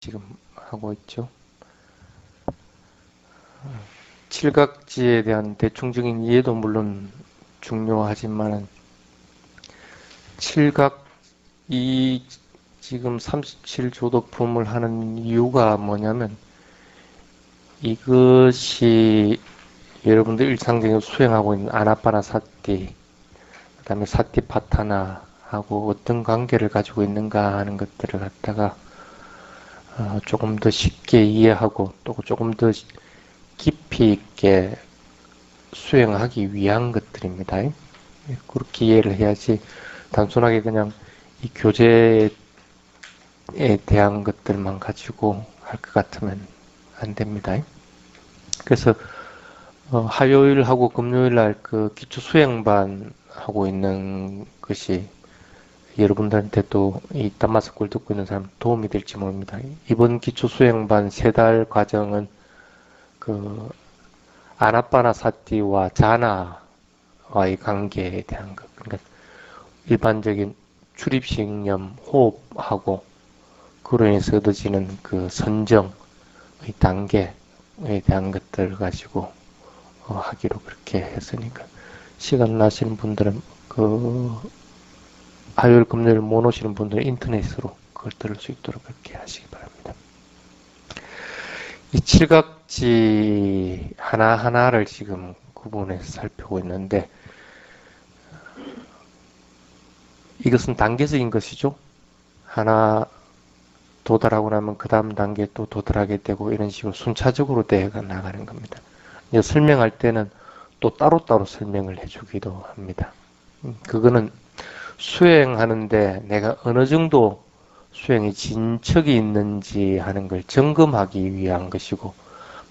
지금 하고 있죠. 칠각지에 대한 대충적인 이해도 물론 중요하지만은 칠각 이 지금 37조도품을 하는 이유가 뭐냐면 이것이 여러분들 일상적으로 수행하고 있는 아나파나사티, 그 다음에 사티파타나하고 어떤 관계를 가지고 있는가 하는 것들을 갖다가 조금 더 쉽게 이해하고 또 조금 더 깊이 있게 수행하기 위한 것들입니다. 그렇게 이해를 해야지 단순하게 그냥 이 교재에 대한 것들만 가지고 할 것 같으면 안 됩니다. 그래서 화요일하고 금요일 날 그 기초 수행반 하고 있는 것이 여러분들한테 또 이 담마스쿨 듣고 있는 사람 도움이 될지 모릅니다. 이번 기초 수행반 3달 과정은 그 아나파나사티와 자나와의 관계에 대한 것, 그러니까 일반적인 출입식념, 호흡하고 그로 인해서 얻어지는 그 선정의 단계에 대한 것들을 가지고 하기로 그렇게 했으니까 시간 나시는 분들은 그 화요일, 금요일 못 오시는 분들은 인터넷으로 그걸 들을 수 있도록 그렇게 하시기 바랍니다. 이 칠각지 하나하나를 지금 구분해서 살펴보고 있는데 이것은 단계적인 것이죠. 하나 도달하고 나면 그 다음 단계에 또 도달하게 되고 이런 식으로 순차적으로 대해가 나가는 겁니다. 이제 설명할 때는 또 따로따로 설명을 해주기도 합니다. 그거는 수행하는데 내가 어느 정도 수행이 진척이 있는지 하는 걸 점검하기 위한 것이고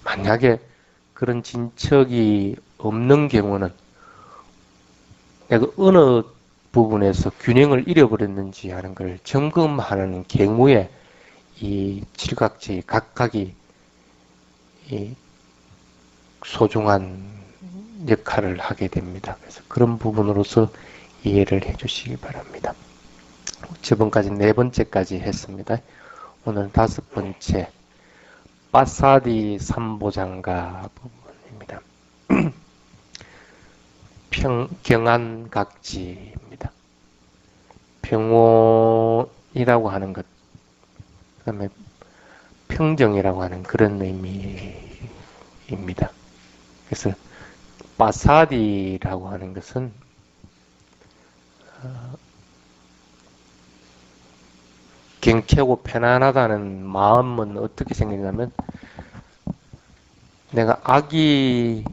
만약에 그런 진척이 없는 경우는 내가 어느 부분에서 균형을 잃어버렸는지 하는 걸 점검하는 경우에 이 칠각지 각각이 이 소중한 역할을 하게 됩니다. 그래서 그런 부분으로서 이해를 해주시기 바랍니다. 저번까지 4번째까지 했습니다. 오늘 5번째 빠사디 삼보장가 부분입니다. 경안각지입니다. 평온이라고 하는 것, 그 다음에 평정이라고 하는 그런 의미입니다. 그래서 빠사디라고 하는 것은 경쾌하고 편안하다는 마음은 어떻게 생기냐면 내가 악이라고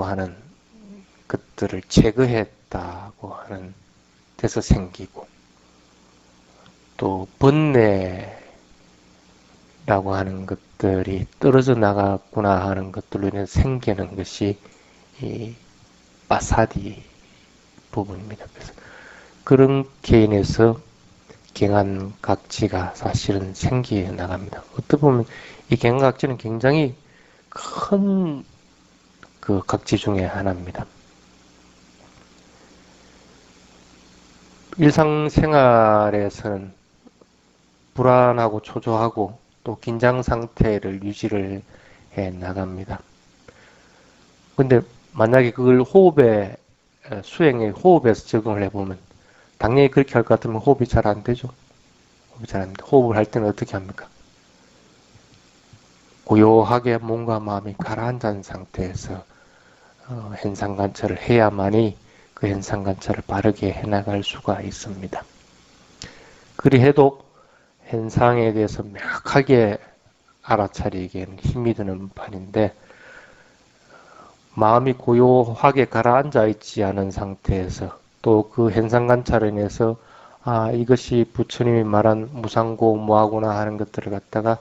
하는 것들을 제거했다고 하는 데서 생기고 또 번뇌라고 하는 것들이 떨어져 나갔구나 하는 것들로 인해서 생기는 것이 이 빠사디 부분입니다. 그래서 그런 개인에서 경안각지가 사실은 생기해 나갑니다. 어떻게 보면 이 경안각지는 굉장히 큰 그 각지 중에 하나입니다. 일상생활에서는 불안하고 초조하고 또 긴장 상태를 유지를 해 나갑니다. 근데 만약에 그걸 호흡에 수행의 호흡에서 적응을 해보면 당연히 그렇게 할 것 같으면 호흡이 잘 안 되죠. 호흡이 잘 안 됩니다. 호흡을 할 때는 어떻게 합니까? 고요하게 몸과 마음이 가라앉은 상태에서 현상관찰을 해야만이 그 현상관찰을 바르게 해나갈 수가 있습니다. 그리 해도 현상에 대해서 명확하게 알아차리기에는 힘이 드는 판인데 마음이 고요하게 가라앉아 있지 않은 상태에서 또 그 현상관찰을 인해서 이것이 부처님이 말한 무상고 무하구나 하는 것들을 갖다가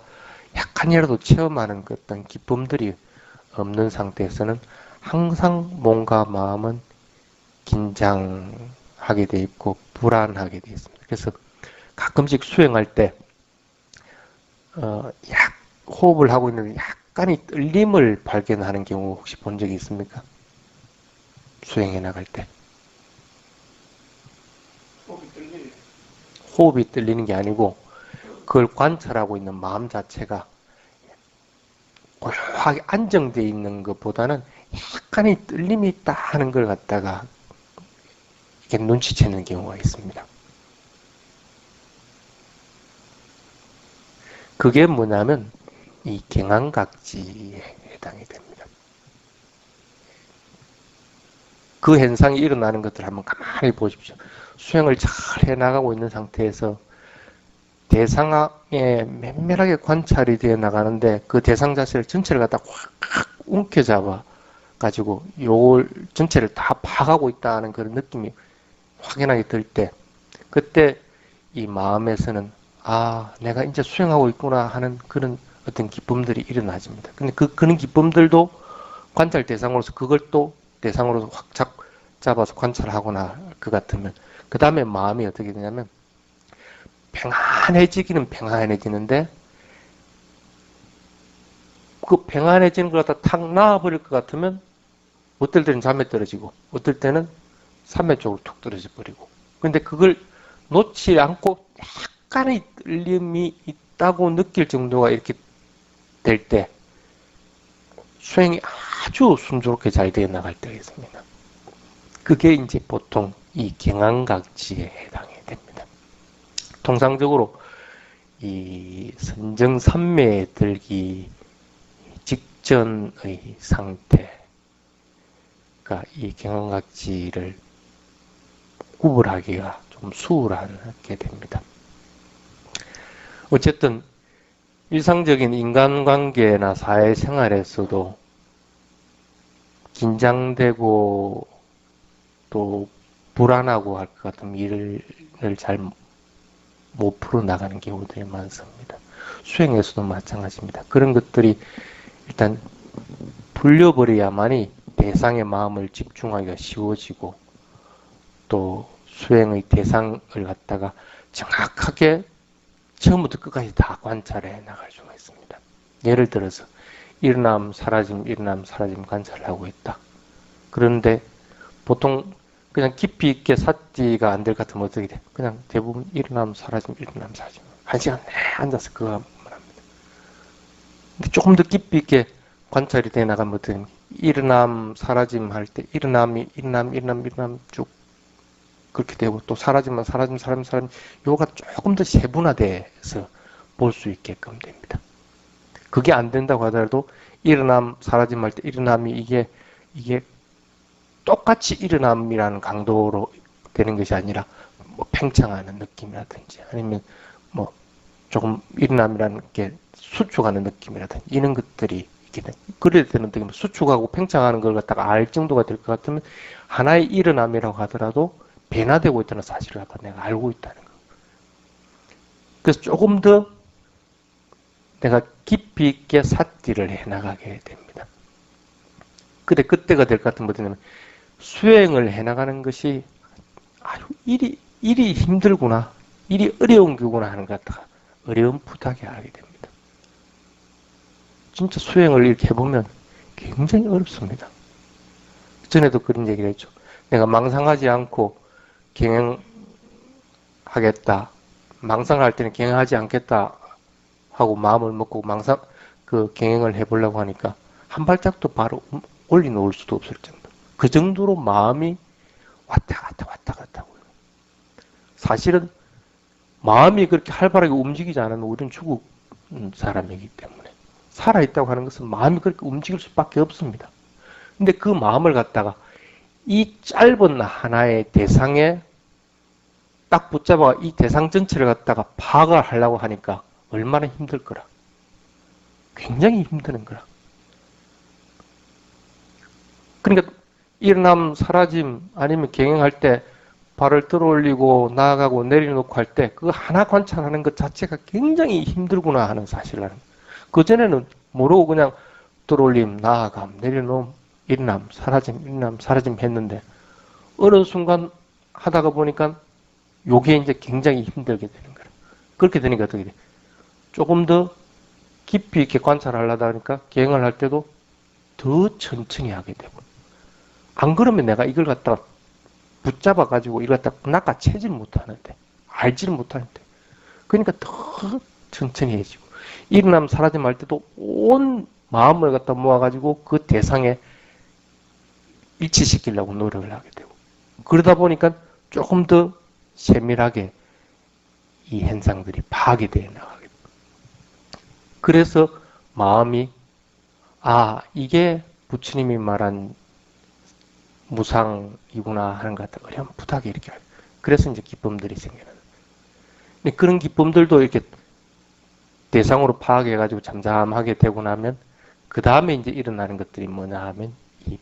약간이라도 체험하는 그 어떤 기쁨들이 없는 상태에서는 항상 몸과 마음은 긴장하게 돼 있고 불안하게 돼 있습니다. 그래서 가끔씩 수행할 때 호흡을 하고 있는 약간의 떨림을 발견하는 경우 혹시 본 적이 있습니까? 수행해 나갈 때. 호흡이 떨리는 게 아니고 그걸 관찰하고 있는 마음 자체가 고요하게 안정되어 있는 것보다는 약간의 떨림이 있다 하는 걸 갖다가 이렇게 눈치채는 경우가 있습니다. 그게 뭐냐면 이 경안각지에 해당이 됩니다. 그 현상이 일어나는 것들을 한번 가만히 보십시오. 수행을 잘 해나가고 있는 상태에서 대상에 면밀하게 관찰이 되어 나가는데 그 대상 자체를 전체를 갖다 확 움켜잡아 가지고 요걸 전체를 다 파악하고 있다는 그런 느낌이 확연하게 들 때, 그때 이 마음에서는 아, 내가 이제 수행하고 있구나 하는 그런 어떤 기쁨들이 일어나집니다. 근데 그런 기쁨들도 관찰 대상으로서 그걸 또 대상으로서 확 잡아서 관찰하거나 그 같으면 그 다음에 마음이 어떻게 되냐면 평안해지기는 평안해지는데 그 평안해지는 걸 갖다 탁 놔버릴 것 같으면 어떨 때는 잠에 떨어지고 어떨 때는 산매 쪽으로 툭 떨어져 버리고, 근데 그걸 놓지 않고 약간의 떨림이 있다고 느낄 정도가 이렇게 될 때 수행이 아주 순조롭게 잘 되어 나갈 때가 있습니다. 그게 이제 보통 이 경안각지에 해당이 됩니다. 통상적으로 이 선정산매에 들기 직전의 상태가 이 경안각지를 구분하기가 좀 수월하게 됩니다. 어쨌든 일상적인 인간관계나 사회생활에서도 긴장되고 또 불안하고 할 것 같으면 일을 잘 못 풀어나가는 경우들이 많습니다. 수행에서도 마찬가지입니다. 그런 것들이 일단 풀려버려야만이 대상의 마음을 집중하기가 쉬워지고 또 수행의 대상을 갖다가 정확하게 처음부터 끝까지 다 관찰해 나갈 수가 있습니다. 예를 들어서 일어남, 사라짐, 일어남, 사라짐 관찰을 하고 있다. 그런데 보통 그냥 깊이 있게 삿지가 안 될 것 같으면 어떻게 돼? 그냥 대부분 일어남, 사라짐, 일어남, 사라짐. 한 시간 내내 앉아서 그거 합니다. 근데 조금 더 깊이 있게 관찰이 돼 나가면 어떻게 됩니까? 일어남, 사라짐 할 때 일어남이 일어남 쭉 그렇게 되고 또 사라짐만 사라짐, 사라짐 요가 조금 더 세분화돼서 볼 수 있게끔 됩니다. 그게 안 된다고 하더라도 일어남, 사라짐 할 때 일어남이 이게 똑같이 일어남이라는 강도로 되는 것이 아니라 뭐 팽창하는 느낌이라든지 아니면 뭐 조금 일어남이라는 게 수축하는 느낌이라든지 이런 것들이 이렇게 그래야 되는데 수축하고 팽창하는 걸 갖다가 알 정도가 될 것 같으면 하나의 일어남이라고 하더라도 변화되고 있다는 사실을 갖다 내가 알고 있다는 거. 그래서 조금 더 내가 깊이 있게 삿디를 해나가게 됩니다. 근데 그때가 될 것 같으면 뭐냐면 수행을 해나가는 것이 아유 일이 힘들구나, 일이 어려운 거구나 하는 것 같다가 어려움풋하게 하게 됩니다. 진짜 수행을 이렇게 해보면 굉장히 어렵습니다. 전에도 그런 얘기를 했죠. 내가 망상하지 않고 경영하겠다, 망상할 때는 경영하지 않겠다 하고 마음을 먹고 그 경영을 해보려고 하니까 한 발짝도 바로 올려놓을 수도 없을 정도. 그 정도로 마음이 왔다 갔다 하고요. 사실은 마음이 그렇게 활발하게 움직이지 않으면 우리는 죽은 사람이기 때문에 살아있다고 하는 것은 마음이 그렇게 움직일 수밖에 없습니다. 근데 그 마음을 갖다가 이 짧은 하나의 대상에 딱 붙잡아 이 대상 전체를 갖다가 파악을 하려고 하니까 얼마나 힘들 거라. 굉장히 힘드는 거라. 그러니까 일어남, 사라짐 아니면 경영할 때 발을 들어올리고 나아가고 내려놓고 할 때 그거 하나 관찰하는 것 자체가 굉장히 힘들구나 하는 사실을 하는 거예요. 그전에는 모르고 그냥 들어올림, 나아감, 내려놓음, 일어남, 사라짐, 일어남, 사라짐 했는데 어느 순간 하다가 보니까 요게 이제 굉장히 힘들게 되는 거예요. 그렇게 되니까 어떻게 돼? 조금 더 깊이 있게 관찰하려다 보니까 경영을 할 때도 더 천천히 하게 되고, 안 그러면 내가 이걸 갖다가 붙잡아가지고 이걸 갖다가 낚아채질 못하는데, 알지를 못하는데, 그러니까 더 천천히 해지고 일어나면 사라짐 할 때도 온 마음을 갖다 모아가지고 그 대상에 일치시키려고 노력을 하게 되고 그러다 보니까 조금 더 세밀하게 이 현상들이 파악이 되어 나가게 됩니다. 그래서 마음이 이게 부처님이 말한 무상이구나 하는 것 같다. 어렴풋하게 이렇게 알고. 그래서 이제 기쁨들이 생겨나는. 근데 그런 기쁨들도 이렇게 대상으로 파악해가지고 잠잠하게 되고 나면 그 다음에 이제 일어나는 것들이 뭐냐 하면 이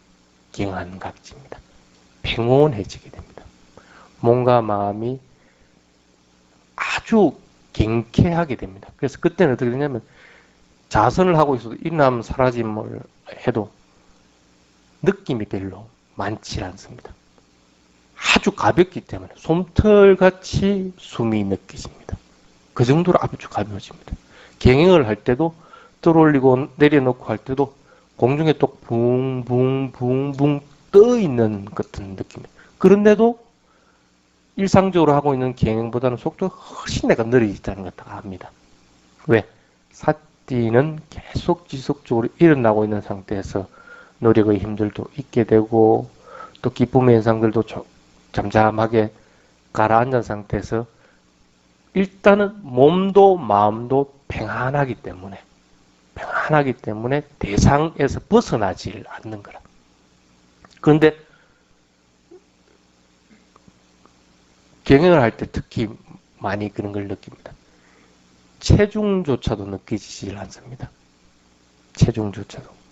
경안각지입니다. 평온해지게 됩니다. 몸과 마음이 아주 경쾌하게 됩니다. 그래서 그때는 어떻게 되냐면 자선을 하고 있어도 일어나면 사라짐을 해도 느낌이 별로 많지 않습니다. 아주 가볍기 때문에 솜털같이 숨이 느껴집니다. 그 정도로 아주 가벼워집니다. 경행을 할 때도 떨어올리고 내려놓고 할 때도 공중에 또 붕붕붕붕 떠 있는 같은 느낌이에요. 그런데도 일상적으로 하고 있는 경행보다는 속도가 훨씬 내가 느려지다는 것 같다고 합니다. 왜? 사띠는 계속 지속적으로 일어나고 있는 상태에서 노력의 힘들도 있게 되고 또 기쁨의 현상들도 잠잠하게 가라앉은 상태에서 일단은 몸도 마음도 평안하기 때문에 대상에서 벗어나질 않는 거라. 그런데 경영을 할 때 특히 많이 그런 걸 느낍니다. 체중조차도 느껴지질 않습니다. 체중조차도.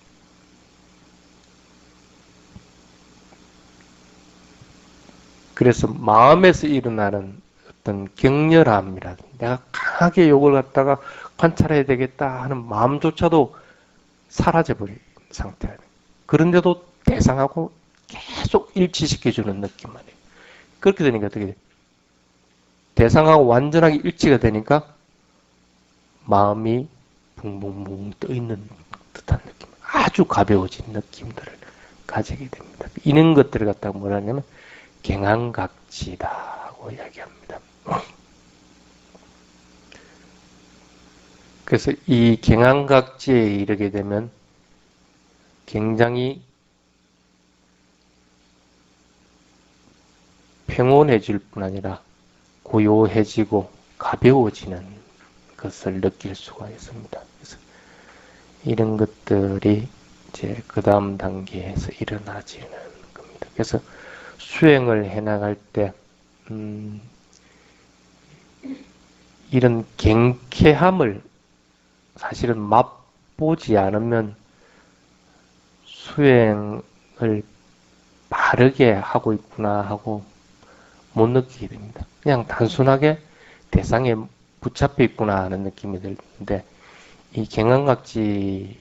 그래서 마음에서 일어나는 어떤 격렬함이라든지 내가 강하게 요걸 갖다가 관찰해야 되겠다 하는 마음조차도 사라져버린 상태예요. 그런데도 대상하고 계속 일치시켜주는 느낌만 해요. 그렇게 되니까 어떻게 돼요? 대상하고 완전하게 일치가 되니까 마음이 붕붕붕 떠있는 듯한 느낌, 아주 가벼워진 느낌들을 가지게 됩니다. 이런 것들을 갖다가 뭐라 하냐면 경안각지다고 이야기합니다. 그래서 이 경안각지에 이르게 되면 굉장히 평온해질 뿐 아니라 고요해지고 가벼워지는 것을 느낄 수가 있습니다. 그래서 이런 것들이 이제 그 다음 단계에서 일어나지는 겁니다. 그래서 수행을 해나갈 때 이런 경쾌함을 사실은 맛보지 않으면 수행을 바르게 하고 있구나 하고 못 느끼게 됩니다. 그냥 단순하게 대상에 붙잡혀 있구나 하는 느낌이 드는데 이 경안각지가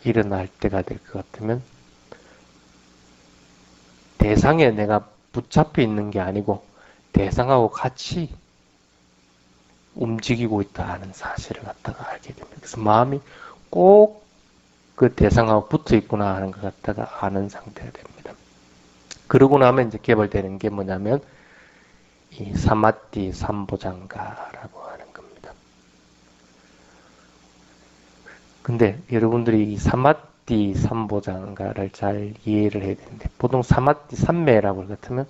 일어날 때가 될 것 같으면 대상에 내가 붙잡혀 있는 게 아니고 대상하고 같이 움직이고 있다 하는 사실을 갖다가 알게 됩니다. 그래서 마음이 꼭 그 대상하고 붙어 있구나 하는 것 갖다가 아는 상태가 됩니다. 그러고 나면 이제 개발되는 게 뭐냐면 이 사마띠 삼보장가라고 하는 겁니다. 근데 여러분들이 이 사마띠 삼보장가를 잘 이해를 해야 되는데 보통 사마띠 삼매라고 같으면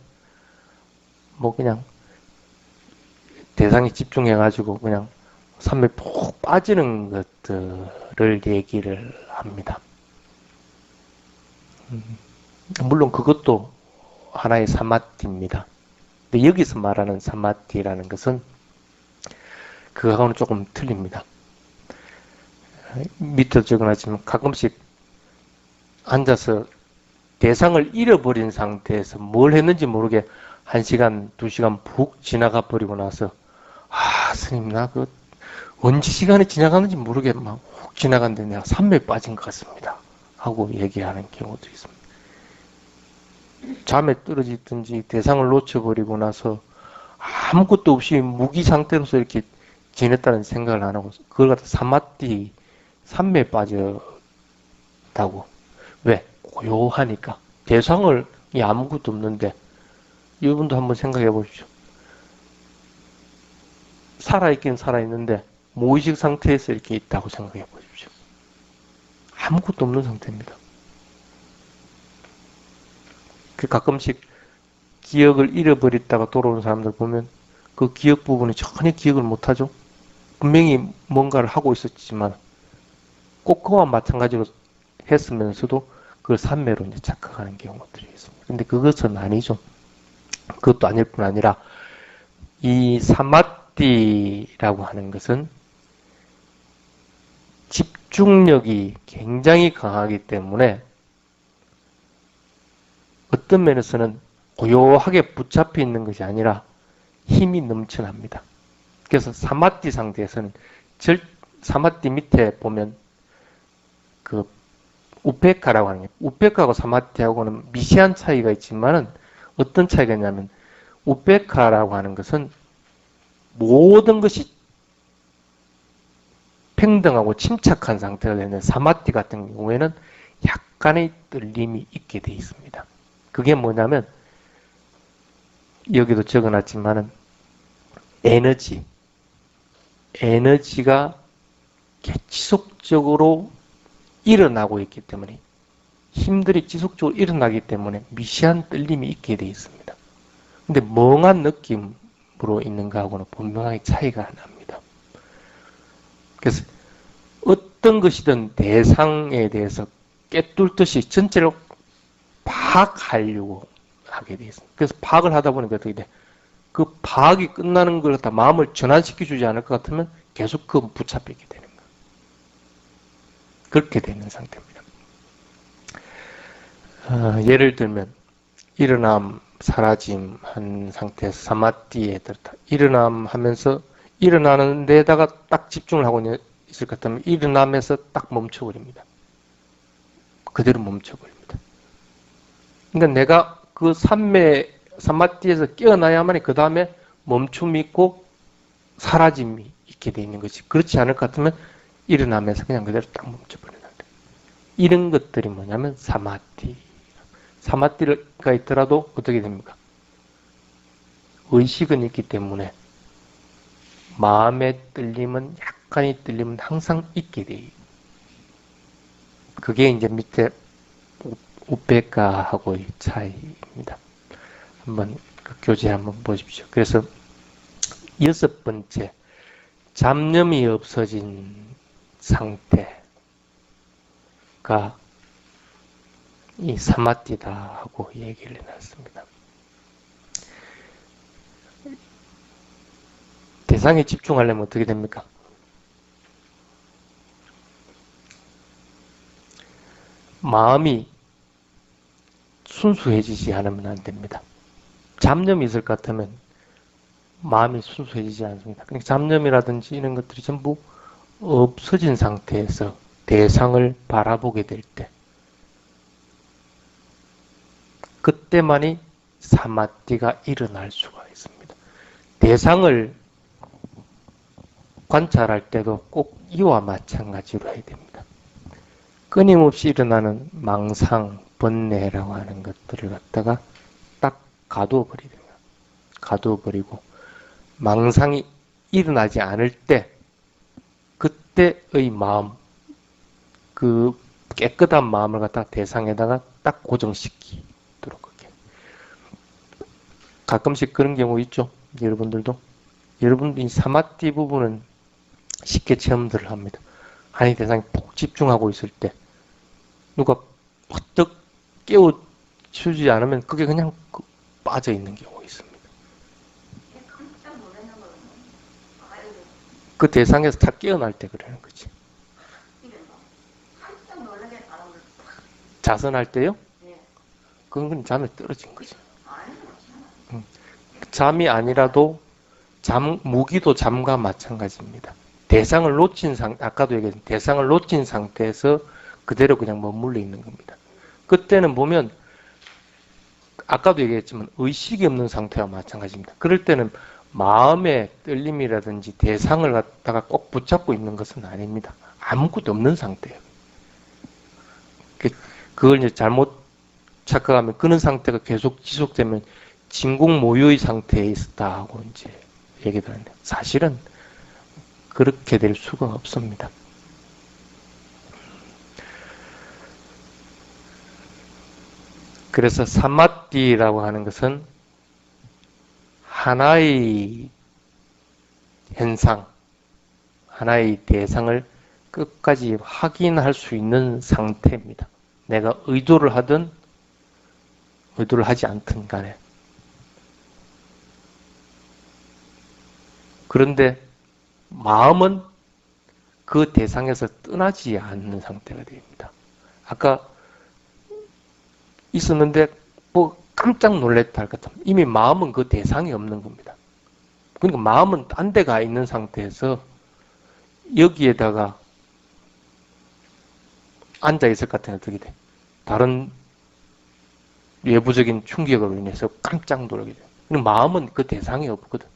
뭐 그냥 대상에 집중해가지고 그냥 삼매 푹 빠지는 것들을 얘기를 합니다. 물론 그것도 하나의 사마띠입니다. 근데 여기서 말하는 사마띠라는 것은 그거하고는 조금 틀립니다. 밑에 적어놨지만 가끔씩 앉아서 대상을 잃어버린 상태에서 뭘 했는지 모르게 1시간, 2시간 푹 지나가 버리고 나서 스님 나 언제 시간이 지나가는지 모르게 막 훅 지나갔는데 내가 삼매에 빠진 것 같습니다. 하고 얘기하는 경우도 있습니다. 잠에 떨어지든지 대상을 놓쳐버리고 나서 아무것도 없이 무기 상태로서 이렇게 지냈다는 생각을 안 하고 그걸 갖다 사마띠 삼매에 빠졌다고. 왜? 고요하니까. 대상을 아무것도 없는데 여러분도 한번 생각해 보십시오. 살아있긴 살아있는데 무의식 상태에서 이렇게 있다고 생각해 보십시오. 아무것도 없는 상태입니다. 가끔씩 기억을 잃어버렸다가 돌아오는 사람들 보면 그 기억 부분이 전혀 기억을 못하죠. 분명히 뭔가를 하고 있었지만 꼭 그와 마찬가지로 했으면서도 그걸 산매로 이제 착각하는 경우들이 있습니다. 근데 그것은 아니죠. 그것도 아닐 뿐 아니라 이 사마띠라고 하는 것은 집중력이 굉장히 강하기 때문에 어떤 면에서는 고요하게 붙잡혀 있는 것이 아니라 힘이 넘쳐납니다. 그래서 사마띠 상태에서는 사마띠 밑에 보면 그 우페카라고 하는 게 우페카하고 사마띠하고는 미세한 차이가 있지만은 어떤 차이가 있냐면 우페카라고 하는 것은 모든 것이 평등하고 침착한 상태가 되는 사마띠 같은 경우에는 약간의 떨림이 있게 되어 있습니다. 그게 뭐냐면 여기도 적어놨지만은 에너지가 지속적으로 일어나고 있기 때문에 힘들이 지속적으로 일어나기 때문에 미세한 떨림이 있게 되어 있습니다. 근데 멍한 느낌으로 있는 거하고는 분명하게 차이가 납니다. 그래서 어떤 것이든 대상에 대해서 꿰뚫듯이 전체를 파악하려고 하게 되어 있습니다. 그래서 파악을 하다 보니까 어떻게 돼? 그 파악이 끝나는 걸 갖다 마음을 전환시켜 주지 않을 것 같으면 계속 그 붙잡히게 되는 거예요. 그렇게 되는 상태입니다. 예를 들면 일어남, 사라짐 한 상태에서 사마띠에 들었다. 일어남 하면서 일어나는 데다가 딱 집중을 하고 있을 것 같으면 일어나면서 딱 멈춰버립니다. 그대로 멈춰버립니다. 그러니까 내가 그 사마띠에서 깨어나야만 그 다음에 멈춤이 있고 사라짐이 있게 돼 있는 것이 그렇지 않을 것 같으면 일어나면서 그냥 그대로 딱 멈춰버리는 상태. 이런 것들이 뭐냐면 사마띠. 사마띠가 있더라도 어떻게 됩니까? 의식은 있기 때문에 마음의 떨림은 약간의 떨림은 항상 있게 돼요. 그게 이제 밑에 우페카하고의 차이입니다. 한번 그 교재 한번 보십시오. 그래서 6번째 잡념이 없어진 상태가 이 사마띠다 하고 얘기를 해놨습니다. 대상에 집중하려면 어떻게 됩니까? 마음이 순수해지지 않으면 안 됩니다. 잡념이 있을 것 같으면 마음이 순수해지지 않습니다. 그러니까 잡념이라든지 이런 것들이 전부 없어진 상태에서 대상을 바라보게 될 때 그때만이 사마띠가 일어날 수가 있습니다. 대상을 관찰할 때도 꼭 이와 마찬가지로 해야 됩니다. 끊임없이 일어나는 망상, 번뇌라고 하는 것들을 갖다가 딱 가두어버리고 망상이 일어나지 않을 때 그때의 마음, 그 깨끗한 마음을 갖다가 대상에다가 딱 고정시키도록 그렇게. 가끔씩 그런 경우 있죠. 여러분들도. 여러분들 이 사마띠 부분은 쉽게 체험들을 합니다. 한이 대상에 푹 집중하고 있을 때 누가 퍼뜩 깨워주지 않으면 그게 그냥 빠져있는 경우가 있습니다. 그 대상에서 다 깨어날 때 그러는 거지. 자선할 때요? 그건 잠에 떨어진 거지. 잠이 아니라도 무기도 잠과 마찬가지입니다. 대상을 놓친 아까도 얘기했던 대상을 놓친 상태에서 그대로 그냥 머물러 있는 겁니다. 그때는 보면 아까도 얘기했지만 의식이 없는 상태와 마찬가지입니다. 그럴 때는 마음의 떨림이라든지 대상을 갖다가 꼭 붙잡고 있는 것은 아닙니다. 아무것도 없는 상태예요. 그걸 이제 잘못 착각하면 그런 상태가 계속 지속되면 진공 모유의 상태에 있었다 하고 이제 얘기를 하는데 사실은 그렇게 될 수가 없습니다. 그래서 사마띠라고 하는 것은 하나의 현상, 하나의 대상을 끝까지 확인할 수 있는 상태입니다. 내가 의도를 하든 의도를 하지 않든 간에. 그런데 마음은 그 대상에서 떠나지 않는 상태가 됩니다. 아까 있었는데 뭐 깜짝 놀랐다 할 것 같으면 이미 마음은 그 대상이 없는 겁니다. 그러니까 마음은 딴 데 가 있는 상태에서 여기에다가 앉아 있을 것 같으면 어떻게 돼? 다른 외부적인 충격으로 인해서 깜짝 놀라게 돼요. 마음은 그 대상이 없거든.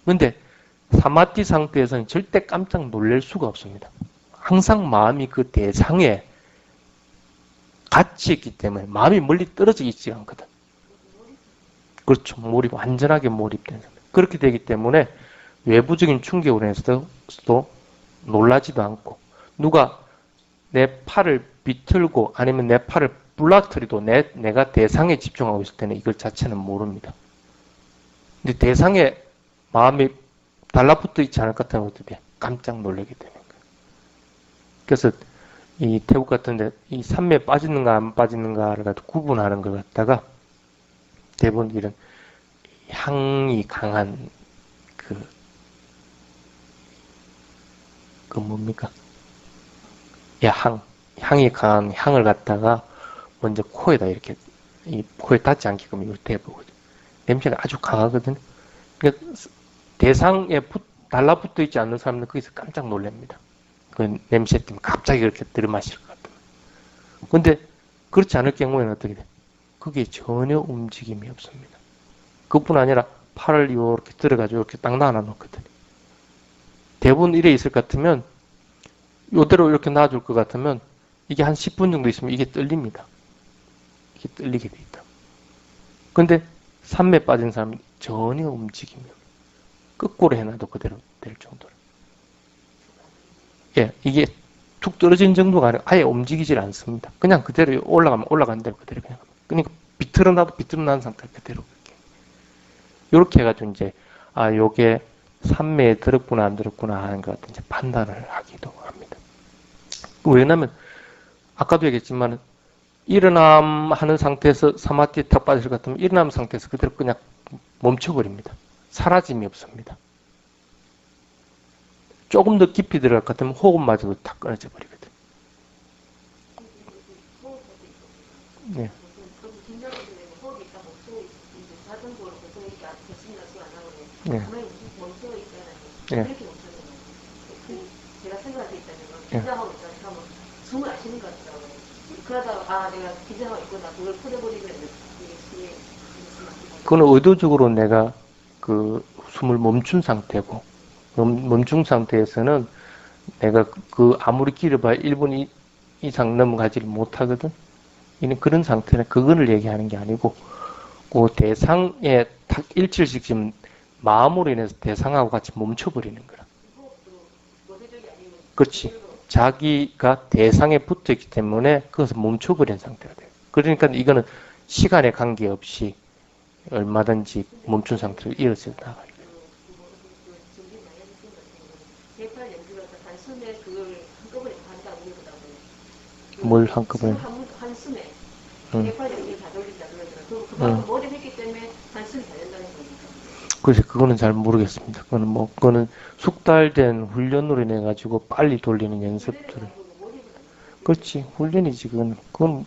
그런데 사마티 상태에서는 절대 깜짝 놀랄 수가 없습니다. 항상 마음이 그 대상에 같이 있기 때문에 마음이 멀리 떨어져 있지 않거든. 그렇죠. 완전하게 몰입된 상태. 그렇게 되기 때문에 외부적인 충격으로 인해서도 놀라지도 않고, 누가 내 팔을 비틀고 아니면 내 팔을 부러뜨려도 내가 대상에 집중하고 있을 때는 이걸 자체는 모릅니다. 근데 대상에 마음이 달라붙어 있지 않을 것 같으면 어떻게 깜짝 놀라게 되는 거예요. 그래서 이 태국 같은데 이 산매에 빠지는가 안 빠지는가를 갖다 구분하는 것 갖다가 대부분 이런 향이 강한 그 뭡니까? 향이 강한 향을 갖다가 먼저 코에다 이렇게 이 코에 닿지 않게끔 이걸 대보거든. 냄새가 아주 강하거든. 그러니까 대상에 달라붙어 있지 않는 사람들은 거기서 깜짝 놀랍니다. 그 냄새 때문에 갑자기 이렇게 들이마실 것 같아요. 근데 그렇지 않을 경우에는 어떻게 돼? 그게 전혀 움직임이 없습니다. 그뿐 아니라 팔을 이렇게 들어가지고 이렇게 딱 놔놔 놓거든요. 대부분 이래 있을 것 같으면 이대로 이렇게 놔줄 것 같으면 이게 한 10분 정도 있으면 이게 떨립니다. 이게 떨리게 돼 있다. 근데 산매에 빠진 사람이 전혀 움직임이 없어요. 거꾸로 해놔도 그대로 될 정도로. 예, 이게 툭 떨어진 정도가 아니라 아예 움직이질 않습니다. 그냥 그대로 올라가면 올라간 대로 그대로 그냥. 그러니까 비틀어놔도 비틀어난 상태 그대로. 이렇게 해가지고 이제 요게 산매에 들었구나 안 들었구나 하는 것 같은 이제 판단을 하기도 합니다. 왜냐면 아까도 얘기했지만 일어남 하는 상태에서 사마티에 탁 빠질 것 같으면 일어남 상태에서 그대로 그냥 멈춰버립니다. 사라짐이 없습니다. 조금 더 깊이 들어갈 것 같으면 호흡마저도 탁 끊어져 버리거든. 네. 네. 네. 제가 생각할 때 있다면 긴장하고 있다면 숨을 안 쉬는 것 같더라고요. 그러다가 내가 긴장하고 있구나 그걸 풀어버리면 그건 의도적으로 내가 그 숨을 멈춘 상태고, 멈춘 상태에서는 내가 아무리 길어봐야 1분 이상 넘어가지를 못하거든. 그런 상태는 그거를 얘기하는 게 아니고 그 대상에 탁 일치씩 지금 마음으로 인해서 대상하고 같이 멈춰버리는 거라. 그렇지. 자기가 대상에 붙어있기 때문에 그것을 멈춰버린 상태가 돼요. 그러니까 이거는 시간에 관계없이 얼마든지 멈춘 상태로 이어져 나가요. 뭘 한꺼번에? 한숨에. 머리 했기 때문에 한숨이 다 된다는 거니까. 글쎄, 그거는 잘 모르겠습니다. 그거는 숙달된 훈련으로 인해 가지고 빨리 돌리는 연습들. 그렇지, 훈련이지. 그건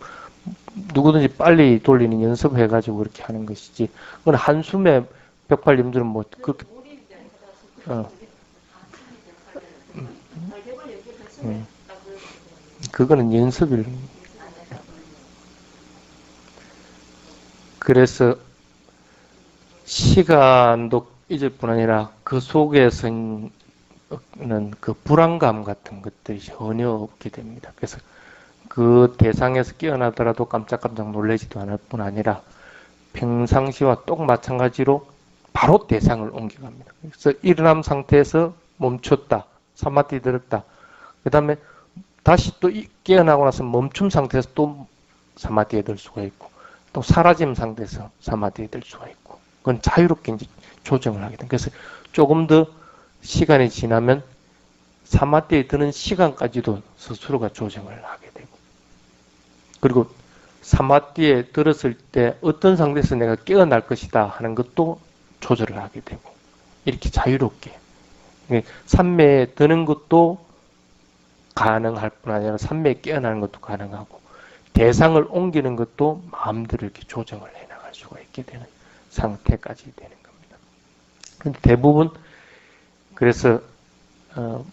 누구든지 빨리 돌리는 연습해 가지고 그렇게 하는 것이지. 그건 한숨에 벽팔님들은 뭐 그렇게. 그거는 연습을. 그래서 시간도 잊을 뿐 아니라 그 속에서는 그 불안감 같은 것들이 전혀 없게 됩니다. 그래서 그 대상에서 깨어나더라도 깜짝깜짝 놀라지도 않을 뿐 아니라 평상시와 똑 마찬가지로 바로 대상을 옮겨갑니다. 그래서 일어남 상태에서 멈췄다. 사마디에 들었다. 그 다음에 다시 또 깨어나고 나서 멈춤 상태에서 또 사마디에 들 수가 있고, 또 사라짐 상태에서 사마디에 들 수가 있고, 그건 자유롭게 이제 조정을 하게 됩니다. 그래서 조금 더 시간이 지나면 사마디에 드는 시간까지도 스스로가 조정을 하게 되고, 그리고 사마디에 들었을 때 어떤 상태에서 내가 깨어날 것이다 하는 것도 조절을 하게 되고, 이렇게 자유롭게 산매에 드는 것도 가능할 뿐 아니라 산매에 깨어나는 것도 가능하고, 대상을 옮기는 것도 마음대로 이렇게 조정을 해나갈 수가 있게 되는 상태까지 되는 겁니다. 근데 대부분 그래서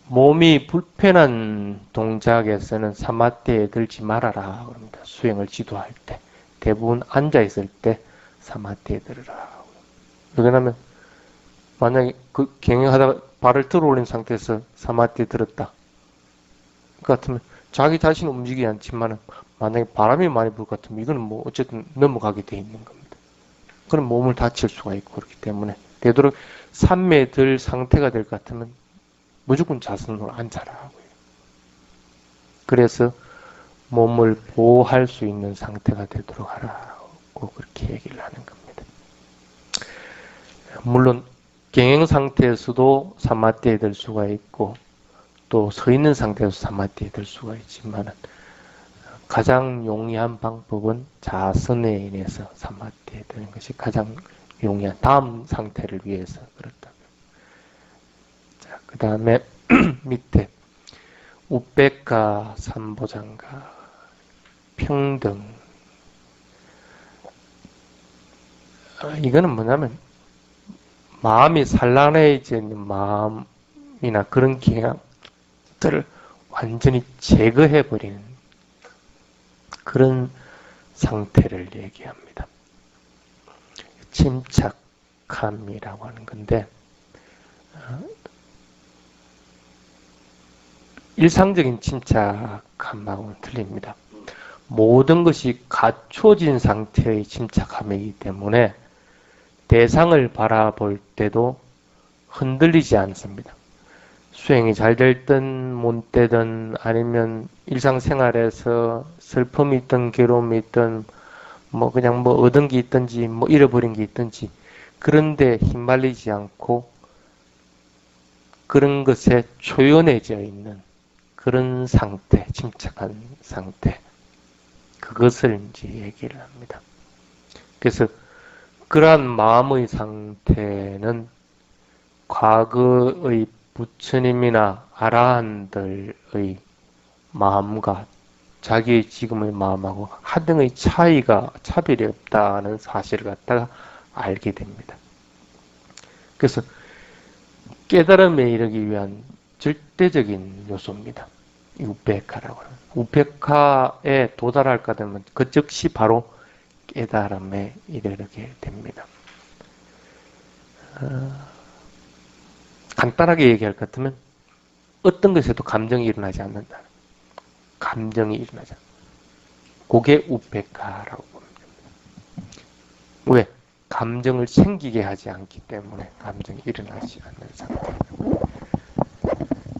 몸이 불편한 동작에서는 사마디에 들지 말아라 그럽니다. 수행을 지도할 때 대부분 앉아 있을 때 사마디에 들으라. 왜냐하면 만약에 그 경영하다가 발을 들어 올린 상태에서 사마디에 들었다. 그 같으면 자기 자신은 움직이지 않지만 만약에 바람이 많이 불 것 같으면 이거는 뭐 어쨌든 넘어가게 돼 있는 겁니다. 그럼 몸을 다칠 수가 있고, 그렇기 때문에 되도록 산매에 들 상태가 될 것 같으면 무조건 자선으로 앉아라 하고요. 그래서 몸을 보호할 수 있는 상태가 되도록 하라고 그렇게 얘기를 하는 겁니다. 물론 경영 상태에서도 사마디에 들 수가 있고, 또 서 있는 상태에서 사마디에 들 수가 있지만 가장 용이한 방법은 자선에 인해서 사마디에 드는 것이 가장 용이한 다음 상태를 위해서 그렇다. 자, 그 다음에 밑에 우베카, 삼보장가, 평등. 이거는 뭐냐면 마음이 산란해져 있는 마음이나 그런 경향들을 완전히 제거해버리는 그런 상태를 얘기합니다. 침착함이라고 하는 건데, 일상적인 침착함하고는 틀립니다. 모든 것이 갖춰진 상태의 침착함이기 때문에 대상을 바라볼 때도 흔들리지 않습니다. 수행이 잘 됐든 못 되든 아니면 일상생활에서 슬픔이 있든 괴로움이 있든 뭐 그냥 뭐 얻은 게 있든지 뭐 잃어버린 게 있든지 그런데 휘말리지 않고 그런 것에 초연해져 있는 그런 상태, 침착한 상태, 그것을 이제 얘기를 합니다. 그래서 그러한 마음의 상태는 과거의 부처님이나 아라한들의 마음과 자기의 지금의 마음하고 하등의 차별이 없다는 사실을 갖다가 알게 됩니다. 그래서 깨달음에 이르기 위한 절대적인 요소입니다. 이 우페카라고 하는. 우페카에 도달할까 되면 그 즉시 바로 깨달음에 이르게 됩니다. 간단하게 얘기할 것 같으면 어떤 것에도 감정이 일어나지 않는다. 감정이 일어나지 않는다. 그게 우페카라고 봅니다. 왜? 감정을 생기게 하지 않기 때문에 감정이 일어나지 않는 상태.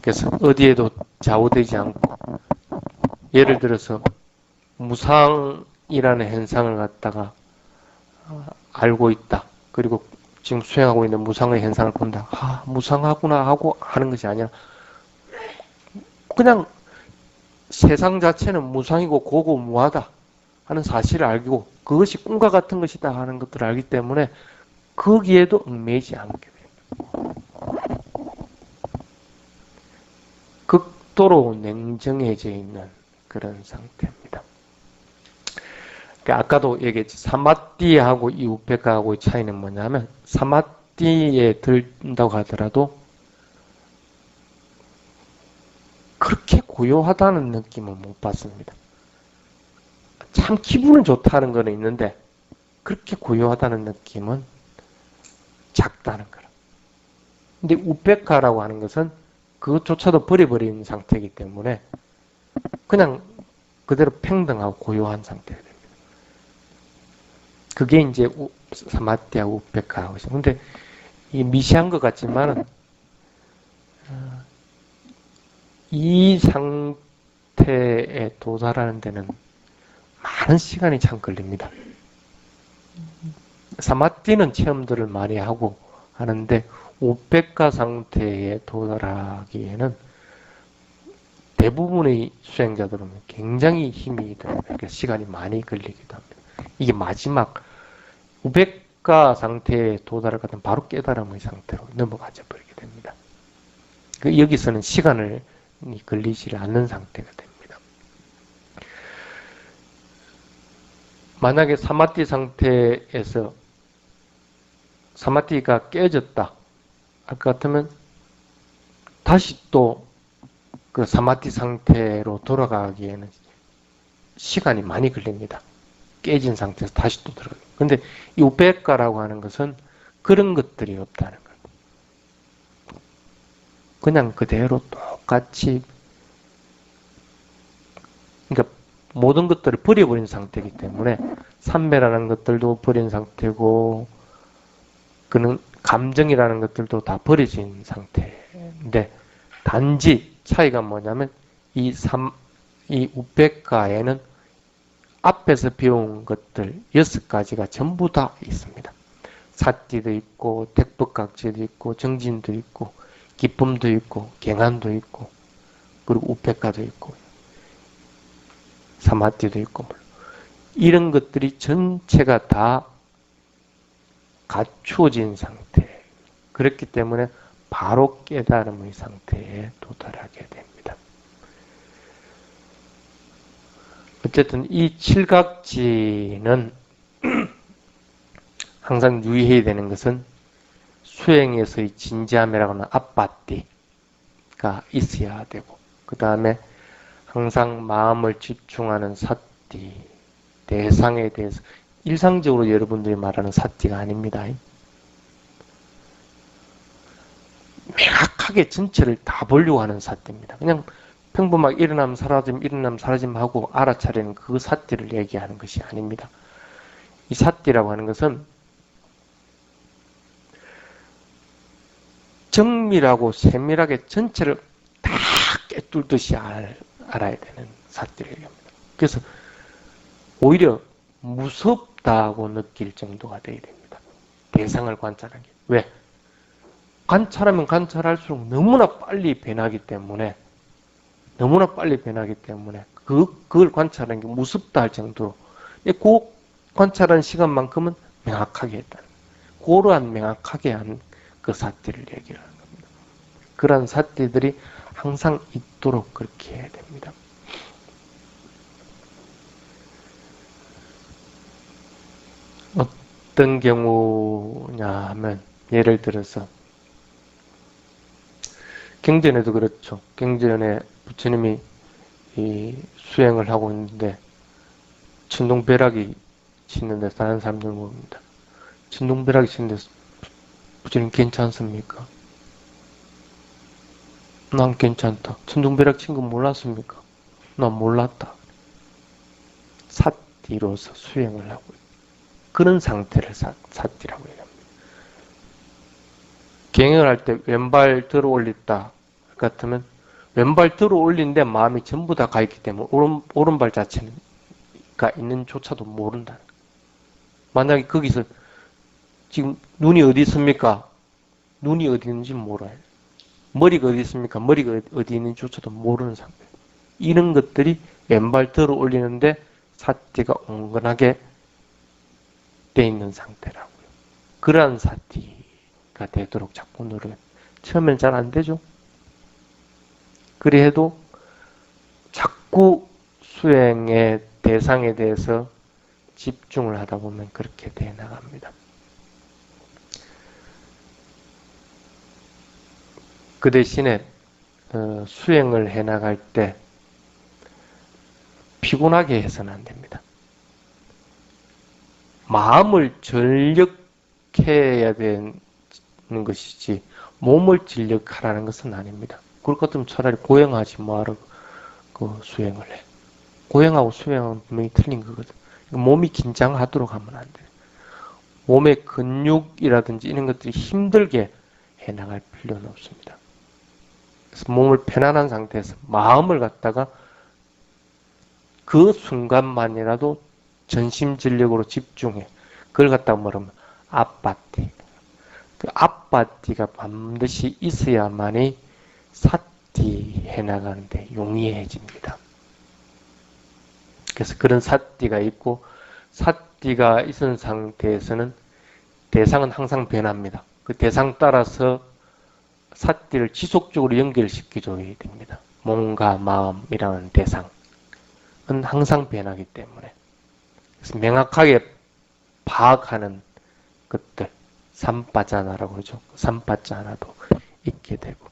그래서 어디에도 좌우되지 않고, 예를 들어서 무상이라는 현상을 갖다가 알고 있다. 그리고 지금 수행하고 있는 무상의 현상을 본다. 아, 무상하구나 하고 하는 것이 아니라 그냥 세상 자체는 무상이고 고고무하다 하는 사실을 알고 그것이 꿈과 같은 것이다 하는 것들을 알기 때문에 거기에도 얽매이지 않게 됩니다. 극도로 냉정해져 있는 그런 상태입니다. 그러니까 아까도 얘기했지. 사마디하고 이 우페카하고의 차이는 뭐냐면 사마디에 들다고 하더라도 그렇게 고요하다는 느낌은 못 받습니다. 참 기분은 좋다는 건 있는데 그렇게 고요하다는 느낌은 작다는 거라. 근데 우페카라고 하는 것은 그것조차도 버려버린 상태이기 때문에 그냥 그대로 평등하고 고요한 상태가 됩니다. 그게 이제 사마디하고 우페카하고 있어요. 근데 이 미시한 것 같지만은 이 상태에 도달하는 데는 많은 시간이 참 걸립니다. 사마디는 체험들을 많이 하고 하는데 우페카 상태에 도달하기에는 대부분의 수행자들은 굉장히 힘이 들어요. 시간이 많이 걸리기도 합니다. 이게 마지막 우페카 상태에 도달하거든 바로 깨달음의 상태로 넘어가져 버리게 됩니다. 여기서는 시간을 걸리지 않는 상태가 됩니다. 만약에 사마디 상태에서 사마디가 깨졌다 할 것 같으면 다시 또 그 사마디 상태로 돌아가기에는 시간이 많이 걸립니다. 깨진 상태에서 다시 또 들어가요. 근데 이 우페카라고 하는 것은 그런 것들이 없다는 거예요. 그냥 그대로 똑같이 그러니까 모든 것들을 버려버린 상태이기 때문에 삼매라는 것들도 버린 상태고 그는 감정이라는 것들도 다 버려진 상태인데 단지 차이가 뭐냐면 이 우페카에는 앞에서 배운 것들 6가지가 전부 다 있습니다. 사띠도 있고 택법각지도 있고 정진도 있고 기쁨도 있고 경안도 있고 그리고 우페카도 있고 사마띠도 있고 이런 것들이 전체가 다 갖추어진 상태. 그렇기 때문에 바로 깨달음의 상태에 도달하게 됩니다. 어쨌든 이 칠각지는 항상 유의해야 되는 것은 수행에서의 진지함이라고 하는 앞바띠가 있어야 되고 그 다음에 항상 마음을 집중하는 사띠, 대상에 대해서 일상적으로 여러분들이 말하는 사띠가 아닙니다. 명확하게 전체를 다 보려고 하는 사띠입니다. 그냥 평범하게 일어나면 사라짐 하고 알아차리는 그 사띠를 얘기하는 것이 아닙니다. 이 사띠라고 하는 것은 정밀하고 세밀하게 전체를 다 꿰뚫듯이 알아야 되는 사띠를 얘기합니다. 그래서 오히려 무섭다고 느낄 정도가 되어야 됩니다. 대상을 관찰하기. 왜? 관찰하면 관찰할수록 너무나 빨리 변하기 때문에 그걸 관찰하는 게 무섭다 할 정도로 그 관찰한 시간만큼은 명확하게 했다. 그러한 명확하게 한 그 사띠를 얘기를 하는 겁니다. 그러한 사띠들이 항상 있도록 그렇게 해야 됩니다. 어떤 경우냐 하면 예를 들어서 경전에도 그렇죠. 경전에 부처님이 이 수행을 하고 있는데 천둥벼락이 치는 데서 다른 사람들 모릅니다. 천둥벼락이 치는 데서 부처님 괜찮습니까? 난 괜찮다. 천둥벼락 친 거 몰랐습니까? 난 몰랐다. 사띠로서 수행을 하고 있다. 그런 상태를 사띠라고 얘기합니다. 경영을 할 때 왼발 들어 올렸다 같으면 왼발 들어 올린데 마음이 전부 다 가 있기 때문에 오른발 자체가 있는 조차도 모른다. 만약에 거기서 지금 눈이 어디 있습니까? 눈이 어디 있는지 몰라요. 머리가 어디 있습니까? 머리가 어디 있는지조차도 모르는 상태. 이런 것들이 왼발 들어 올리는데 사띠가 온건하게 돼 있는 상태라고요. 그러한 사띠가 되도록 자꾸 노력해요. 처음엔 잘 안 되죠. 그래도 자꾸 수행의 대상에 대해서 집중을 하다 보면 그렇게 돼 나갑니다. 그 대신에 수행을 해 나갈 때 피곤하게 해서는 안 됩니다. 마음을 전력해야 되는 것이지 몸을 전력하라는 것은 아닙니다. 그럴 것 같으면 차라리 고행하지 말고 수행을 해. 고행하고 수행은 분명히 틀린 거거든. 몸이 긴장하도록 하면 안 돼. 몸의 근육이라든지 이런 것들이 힘들게 해나갈 필요는 없습니다. 그래서 몸을 편안한 상태에서 마음을 갖다가 그 순간만이라도 전심전력으로 집중해. 그걸 갖다가 뭐라면 앞바티. 그 앞바티가 반드시 있어야만이 사티 해나가는데 용이해집니다. 그래서 그런 사티가 있고, 사티가 있은 상태에서는 대상은 항상 변합니다. 그 대상 따라서 사티를 지속적으로 연결시켜줘야 됩니다. 몸과 마음이라는 대상은 항상 변하기 때문에. 그래서 명확하게 파악하는 것들, 삼빠자나라고 그러죠. 삼빠자나도 있게 되고,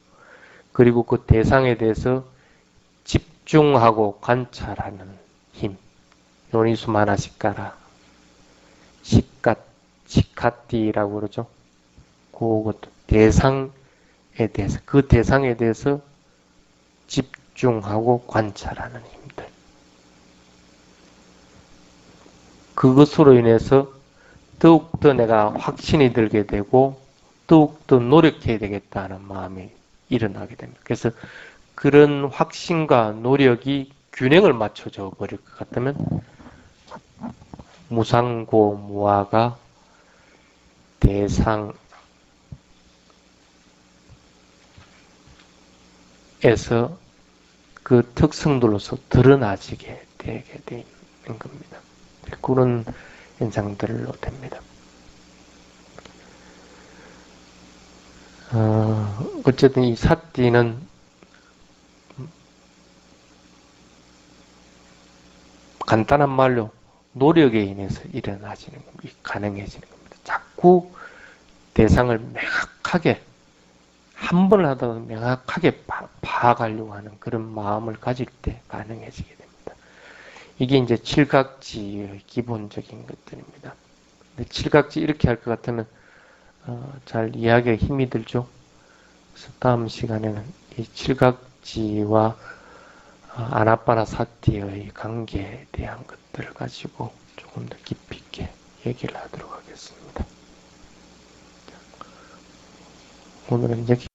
그리고 그 대상에 대해서 집중하고 관찰하는 힘, 요니수 마나시카라, 시카띠라고 그러죠. 그것도 대상에 대해서, 그 대상에 대해서 집중하고 관찰하는 힘들. 그것으로 인해서 더욱더 내가 확신이 들게 되고 더욱더 노력해야 되겠다는 마음이 일어나게 됩니다. 그래서 그런 확신과 노력이 균형을 맞춰져 버릴 것 같다면 무상고무화가 대상에서 그 특성들로서 드러나지게 되게 되는 겁니다. 그런 현상들로 됩니다. 어쨌든 이 사띠는 간단한 말로 노력에 인해서 일어나지는 겁니다. 가능해지는 겁니다. 자꾸 대상을 명확하게 한 번 하다가 명확하게 파악하려고 하는 그런 마음을 가질 때 가능해지게 됩니다. 이게 이제 칠각지의 기본적인 것들입니다. 근데 칠각지 이렇게 할 것 같으면 잘 이해하기가 힘이 들죠. 그래서 다음 시간에는 이 칠각지와 아나빠나 사티의 관계에 대한 것들을 가지고 조금 더 깊이 있게 얘기를 하도록 하겠습니다. 오늘은 여기